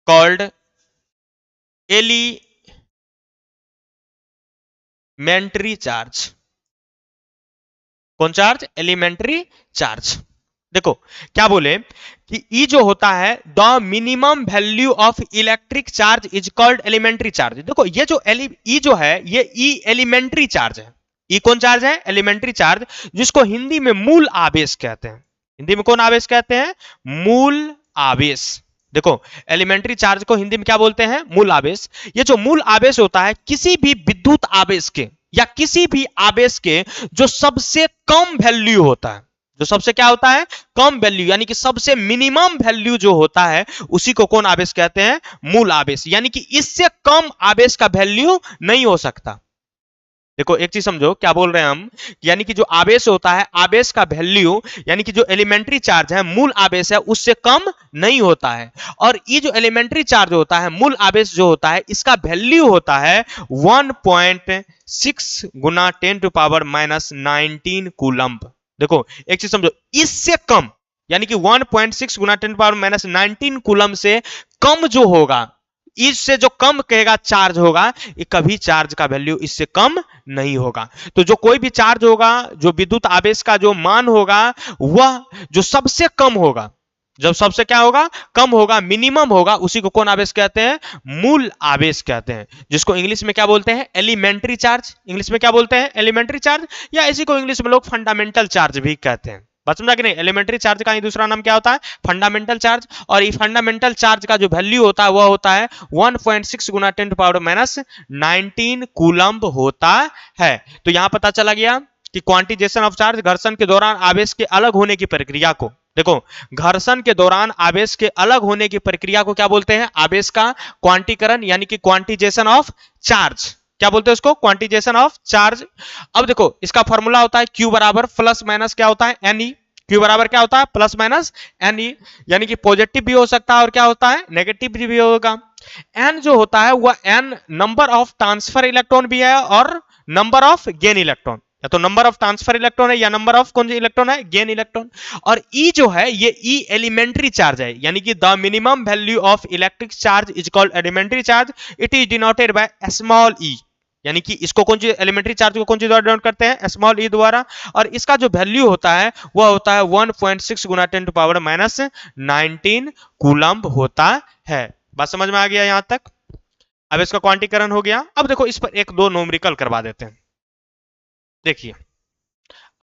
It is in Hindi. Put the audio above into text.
Called elementary charge. कौन चार्ज? Elementary charge. देखो क्या बोले कि ई जो होता है the minimum value of electric charge is called elementary charge. देखो ये जो ई जो है ये ई एलिमेंट्री चार्ज है। ई कौन चार्ज है? एलिमेंट्री चार्ज, जिसको हिंदी में मूल आवेश कहते हैं। हिंदी में कौन आवेश कहते हैं? मूल आवेश। देखो एलिमेंट्री चार्ज को हिंदी में क्या बोलते हैं? मूल आवेश। ये जो मूल आवेश होता है किसी भी विद्युत आवेश के या किसी भी आवेश के जो सबसे कम वैल्यू होता है, जो सबसे क्या होता है? कम वैल्यू, यानी कि सबसे मिनिमम वैल्यू जो होता है उसी को कौन आवेश कहते हैं? मूल आवेश। यानी कि इससे कम आवेश का वैल्यू नहीं हो सकता। देखो एक चीज समझो क्या बोल रहे हैं हम, यानी कि जो आवेश होता है आवेश का वैल्यू, यानी कि जो एलिमेंट्री चार्ज है मूल आवेश है उससे कम नहीं होता है। और ये जो एलिमेंट्री चार्ज होता है मूल आवेश जो होता है इसका वैल्यू होता है 1.6 गुना 10⁻⁻19 कूलम्ब। देखो एक चीज समझो, इससे कम यानी कि 1.6 गुना 10⁻⁻19 कूलम्ब से कम जो होगा, इससे जो कम कहेगा चार्ज होगा, ये कभी चार्ज का वैल्यू इससे कम नहीं होगा। तो जो कोई भी चार्ज होगा, जो विद्युत आवेश का जो मान होगा, वह जो सबसे कम होगा, जब सबसे क्या होगा? कम होगा, मिनिमम होगा, उसी को कौन आवेश कहते हैं? मूल आवेश कहते हैं, जिसको इंग्लिश में क्या बोलते हैं? Elementary charge. इंग्लिश में क्या बोलते हैं? एलिमेंट्री चार्ज, या इसी को इंग्लिश में लोग फंडामेंटल चार्ज भी कहते हैं। बात समझा कि नहीं? एलिमेंट्री चार्ज का ही दूसरा नाम क्या होता है? Fundamental charge. और ये फंडामेंटल चार्ज का जो वैल्यू होता है वह होता है 1.6 गुना 10⁻⁻19 कूलम्ब होता है। तो यहां पता चला गया कि क्वांटिजेशन ऑफ चार्ज, घर्षण के दौरान आवेश के अलग होने की प्रक्रिया को, देखो घर्षण के दौरान आवेश के अलग होने की प्रक्रिया को क्या बोलते हैं? आवेश का क्वांटीकरण, यानी कि क्वांटिजेशन ऑफ चार्ज। क्या बोलते हैं उसको? Quantisation of charge. अब देखो इसका फॉर्मूला होता है Q बराबर प्लस माइनस क्या होता है? Ne। Q बराबर क्या होता है? प्लस माइनस Ne, यानी कि पॉजिटिव भी हो सकता है और क्या होता है? नेगेटिव भी होगा। N जो होता है वह N number of transfer electron भी है और नंबर ऑफ गेन इलेक्ट्रॉन, या तो नंबर ऑफ ट्रांसफर इलेक्ट्रॉन है या नंबर ऑफ कौन सी इलेक्ट्रॉन है? Gain electron. और E जो है ये E एलिमेंट्री चार्ज है, यानी कि the minimum value of electric charge is called elementary charge. It is denoted by small e, यानी कि इसको कौन सी एलिमेंट्री चार्ज को कौन सी द्वारा डिनोट करते हैं? स्मॉल e द्वारा। और इसका जो वैल्यू होता है वह होता है 1.6 गुना 10⁻⁻19 कूलम्ब होता है। बात समझ में आ गया यहां तक? अब इसका क्वांटीकरण हो गया। अब देखो इस पर एक दो न्यूमेरिकल करवा देते हैं। देखिए